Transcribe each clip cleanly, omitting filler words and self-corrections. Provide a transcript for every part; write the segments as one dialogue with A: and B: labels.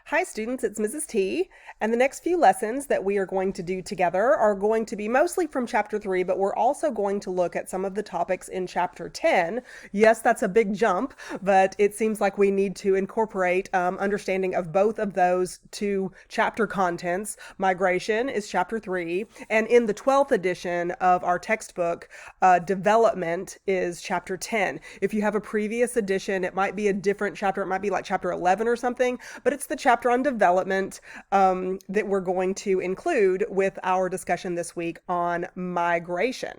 A: Hi students, it's Mrs. T, and the next few lessons that we are going to do together are going to be mostly from Chapter 3, but we're also going to look at some of the topics in Chapter 10. Yes, that's a big jump, but it seems like we need to incorporate understanding of both of those two chapter contents. Migration is Chapter 3, and in the 12th edition of our textbook, development is Chapter 10. If you have a previous edition, it might be a different chapter. It might be like Chapter 11 or something, but it's the chapter on development that we're going to include with our discussion this week on migration.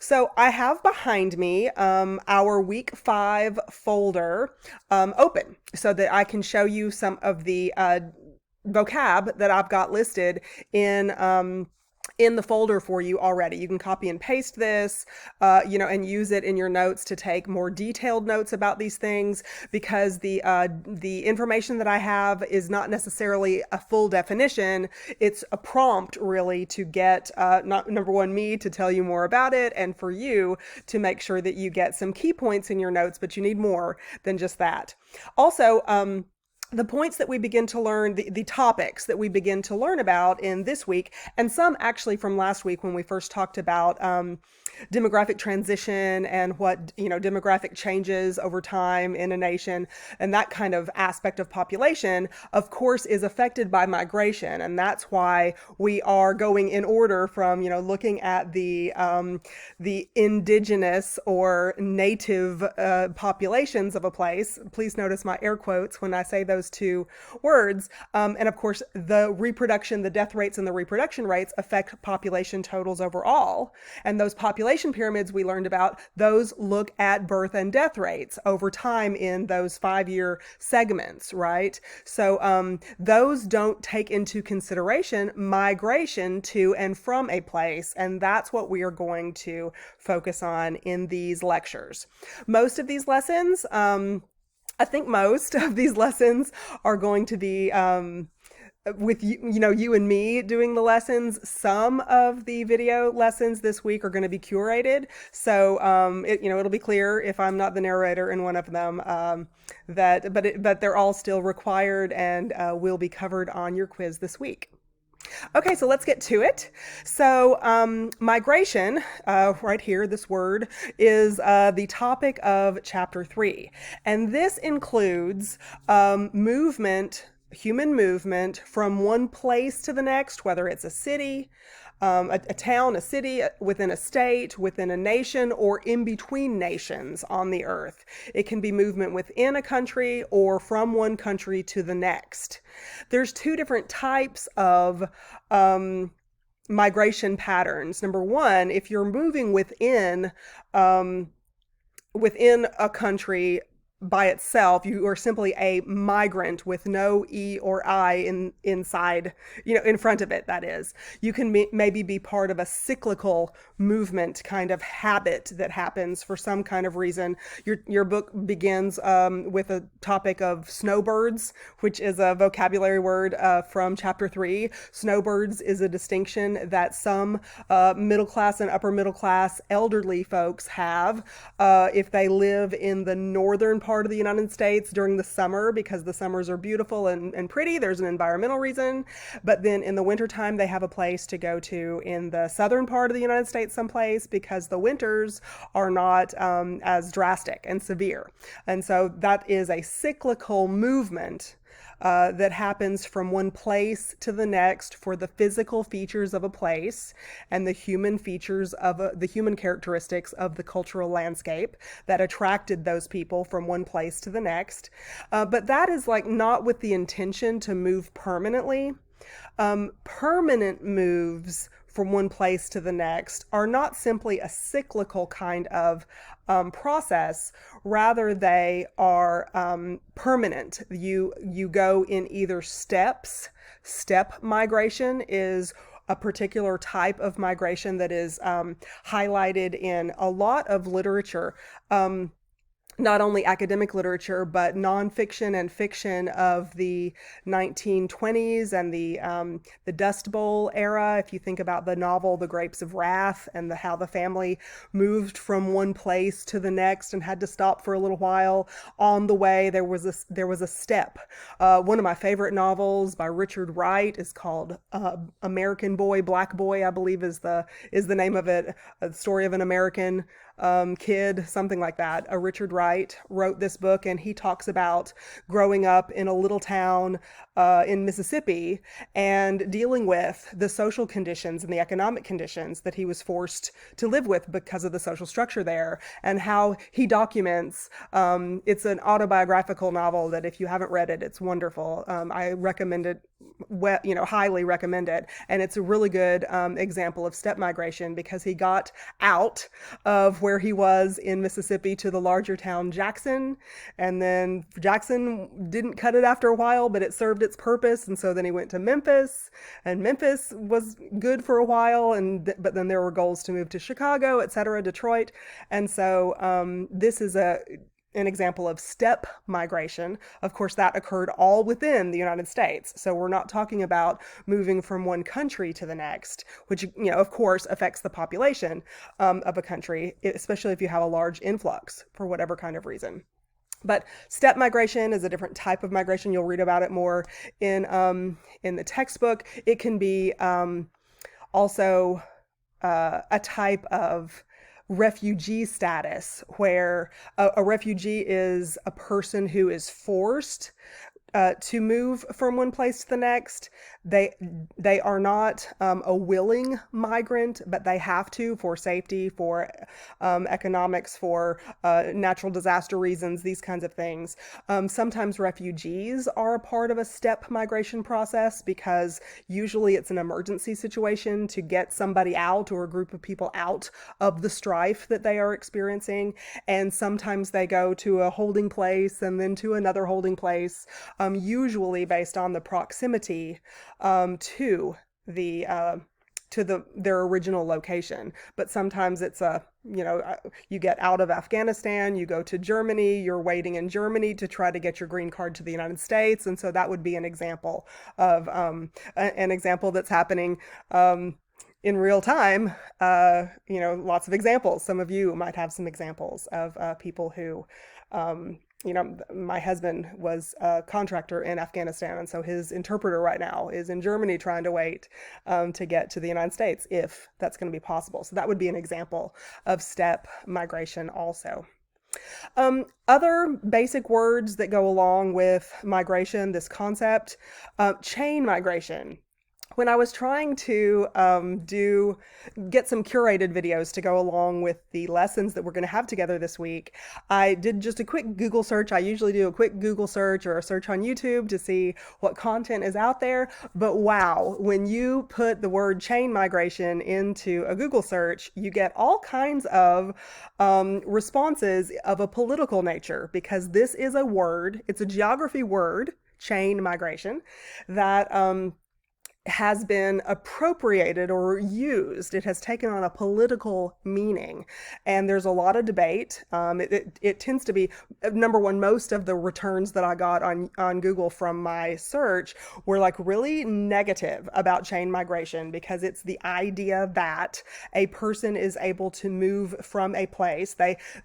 A: So I have behind me our week 5 folder open so that I can show you some of the vocab that I've got listed in the folder for you already. You can copy and paste this, and use it in your notes to take more detailed notes about these things, because the information that I have is not necessarily a full definition. It's a prompt really to get, not number one, me to tell you more about it, and for you to make sure that you get some key points in your notes, but you need more than just that. Also, the points that we begin to learn, the topics that we begin to learn about in this week, and some actually from last week when we first talked about demographic transition and what, demographic changes over time in a nation, and that kind of aspect of population, of course, is affected by migration. And that's why we are going in order from, looking at the indigenous or native populations of a place. Please notice my air quotes when I say those two words. And of course, the death rates and the reproduction rates affect population totals overall. And those population pyramids we learned about, those look at birth and death rates over time in those 5-year segments, right? So those don't take into consideration migration to and from a place. And that's what we are going to focus on in these lectures. Most of these lessons, I think most of these lessons are going to be with you and me doing the lessons. Some of the video lessons this week are going to be curated, so it'll be clear if I'm not the narrator in one of them, but they're all still required and will be covered on your quiz this week. Okay, so let's get to it. So migration, right here, this word, is the topic of Chapter 3. And this includes human movement from one place to the next, whether it's a city, a town, a city, within a state, within a nation, or in between nations on the earth. It can be movement within a country or from one country to the next. There's two different types of migration patterns. Number one, if you're moving within a country by itself, you are simply a migrant with no E or I inside, in front of it, that is. You can maybe be part of a cyclical movement kind of habit that happens for some kind of reason. Your book begins with a topic of snowbirds, which is a vocabulary word from Chapter 3. Snowbirds is a distinction that some middle class and upper middle class elderly folks have if they live in the northern part of the United States during the summer, because the summers are beautiful and pretty. There's an environmental reason. But then in the wintertime, they have a place to go to in the southern part of the United States someplace, because the winters are not as drastic and severe. And so that is a cyclical movement that happens from one place to the next for the physical features of a place and the human features of the human characteristics of the cultural landscape that attracted those people from one place to the next. But that is not with the intention to move permanently. Permanent moves from one place to the next are not simply a cyclical kind of process. Rather, they are permanent. You go in either steps. Step migration is a particular type of migration that is highlighted in a lot of literature. not only academic literature, but nonfiction and fiction of the 1920s and the Dust Bowl era. If you think about the novel The Grapes of Wrath and how the family moved from one place to the next and had to stop for a little while. On the way, there was a step. One of my favorite novels by Richard Wright is called American Boy, Black Boy, I believe is the name of it. A story of an American kid, something like that. Richard Wright wrote this book, and he talks about growing up in a little town in Mississippi and dealing with the social conditions and the economic conditions that he was forced to live with because of the social structure there, and how he documents. It's an autobiographical novel that, if you haven't read it, it's wonderful. I recommend it. Highly recommend it. And it's a really good example of step migration, because he got out of where he was in Mississippi to the larger town Jackson. And then Jackson didn't cut it after a while, but it served its purpose. And so then he went to Memphis, and Memphis was good for a while. But then there were goals to move to Chicago, etc., Detroit. And so this is an example of step migration. Of course, that occurred all within the United States. So we're not talking about moving from one country to the next, which, of course, affects the population of a country, especially if you have a large influx for whatever kind of reason. But step migration is a different type of migration. You'll read about it more in the textbook. It can be also a type of refugee status, where a refugee is a person who is forced to move from one place to the next. They are not a willing migrant, but they have to, for safety, for economics, for natural disaster reasons, these kinds of things. Sometimes refugees are a part of a step migration process, because usually it's an emergency situation to get somebody out, or a group of people out of the strife that they are experiencing. And sometimes they go to a holding place and then to another holding place, usually based on the proximity to their original location. But sometimes it's you get out of Afghanistan, you go to Germany, you're waiting in Germany to try to get your green card to the United States. And so that would be an example of an example that's happening in real time. Lots of examples. Some of you might have some examples of people who my husband was a contractor in Afghanistan, and so his interpreter right now is in Germany trying to wait to get to the United States, if that's going to be possible. So that would be an example of step migration also. Other basic words that go along with migration, this concept, chain migration. When I was trying to get some curated videos to go along with the lessons that we're going to have together this week, I did just a quick Google search. I usually do a quick Google search or a search on YouTube to see what content is out there. But wow, when you put the word chain migration into a Google search, you get all kinds of responses of a political nature, because this is a word, it's a geography word, chain migration, that has been appropriated or used. It has taken on a political meaning, and there's a lot of debate. It tends to be, number one, most of the returns that I got on Google from my search were like really negative about chain migration, because it's the idea that a person is able to move from a place.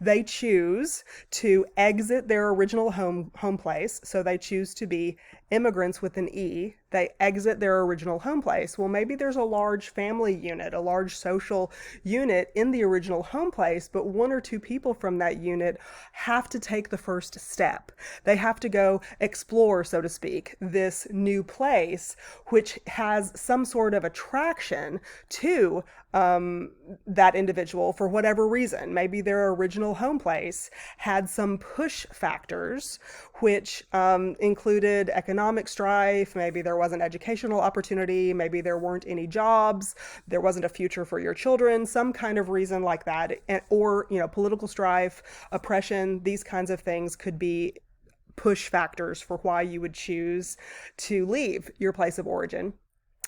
A: They choose to exit their original home place, so they choose to be immigrants with an E. They exit their original home place. Well, maybe there's a large family unit, a large social unit in the original home place, but one or two people from that unit have to take the first step. They have to go explore, so to speak, this new place, which has some sort of attraction to that individual for whatever reason. Maybe their original home place had some push factors, which included economic strife. Maybe there wasn't educational opportunity. Maybe there weren't any jobs. There wasn't a future for your children, some kind of reason like that. Or, political strife, oppression, these kinds of things could be push factors for why you would choose to leave your place of origin.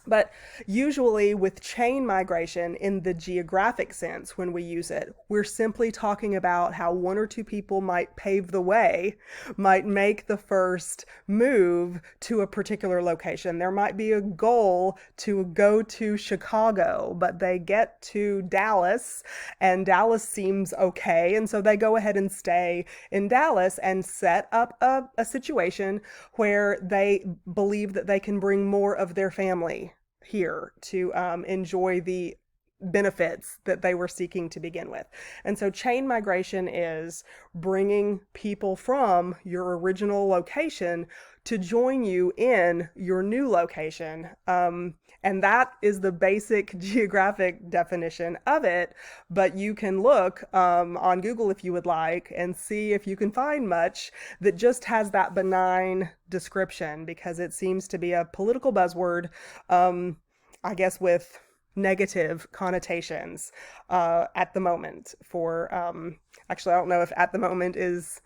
A: But usually with chain migration in the geographic sense, when we use it, we're simply talking about how one or two people might pave the way, might make the first move to a particular location. There might be a goal to go to Chicago, but they get to Dallas and Dallas seems okay. And so they go ahead and stay in Dallas and set up a situation where they believe that they can bring more of their family here to enjoy the benefits that they were seeking to begin with. And so chain migration is bringing people from your original location to join you in your new location. And that is the basic geographic definition of it. But you can look on Google if you would like and see if you can find much that just has that benign description, because it seems to be a political buzzword, I guess, with negative connotations at the moment for actually I don't know if at the moment is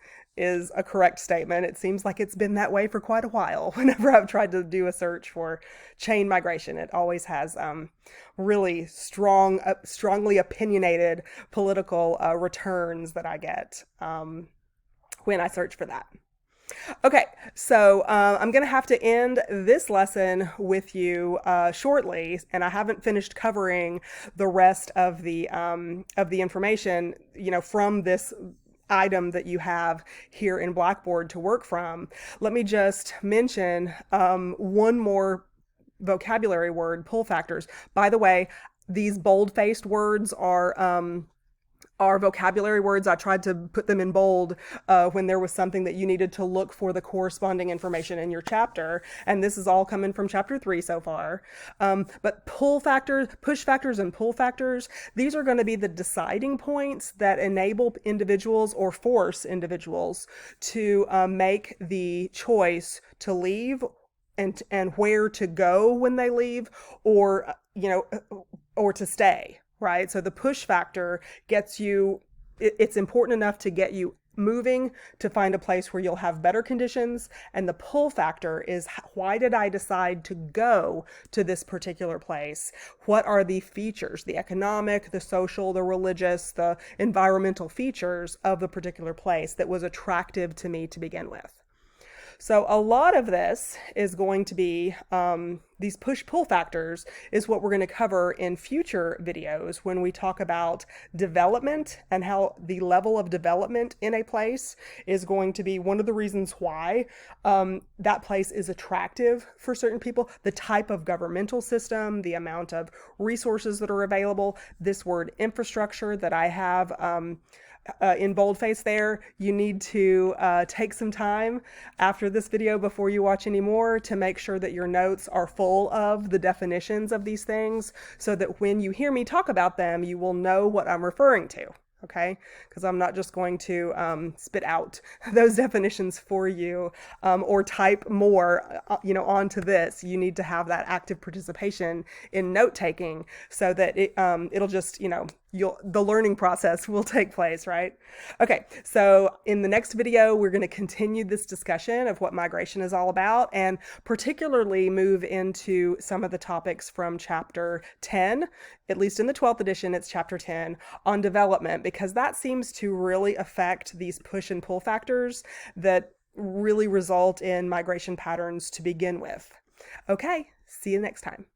A: a correct statement. It seems like it's been that way for quite a while. Whenever I've tried to do a search for chain migration, it always has really strongly opinionated political returns that I get when I search for that. Okay, so I'm going to have to end this lesson with you shortly, and I haven't finished covering the rest of the information, from this item that you have here in Blackboard to work from. Let me just mention one more vocabulary word: pull factors. By the way, these bold-faced words are vocabulary words. I tried to put them in bold when there was something that you needed to look for the corresponding information in your chapter. And this is all coming from chapter 3 so far. But pull factors, push factors, and pull factors, these are going to be the deciding points that enable individuals or force individuals to make the choice to leave and where to go when they leave, or to stay. Right? So the push factor gets you, it's important enough to get you moving to find a place where you'll have better conditions. And the pull factor is, why did I decide to go to this particular place? What are the features, the economic, the social, the religious, the environmental features of the particular place that was attractive to me to begin with? So a lot of this is going to be, these push-pull factors is what we're going to cover in future videos when we talk about development and how the level of development in a place is going to be one of the reasons why that place is attractive for certain people, the type of governmental system, the amount of resources that are available, this word infrastructure that I have in boldface there. You need to take some time after this video before you watch any more to make sure that your notes are full of the definitions of these things, so that when you hear me talk about them, you will know what I'm referring to. Okay, because I'm not just going to spit out those definitions for you or type more, onto this. You need to have that active participation in note taking so that it'll just, the learning process will take place, right? Okay, so in the next video, we're going to continue this discussion of what migration is all about, and particularly move into some of the topics from chapter 10, at least in the 12th edition, it's chapter 10, on development, because that seems to really affect these push and pull factors that really result in migration patterns to begin with. Okay, see you next time.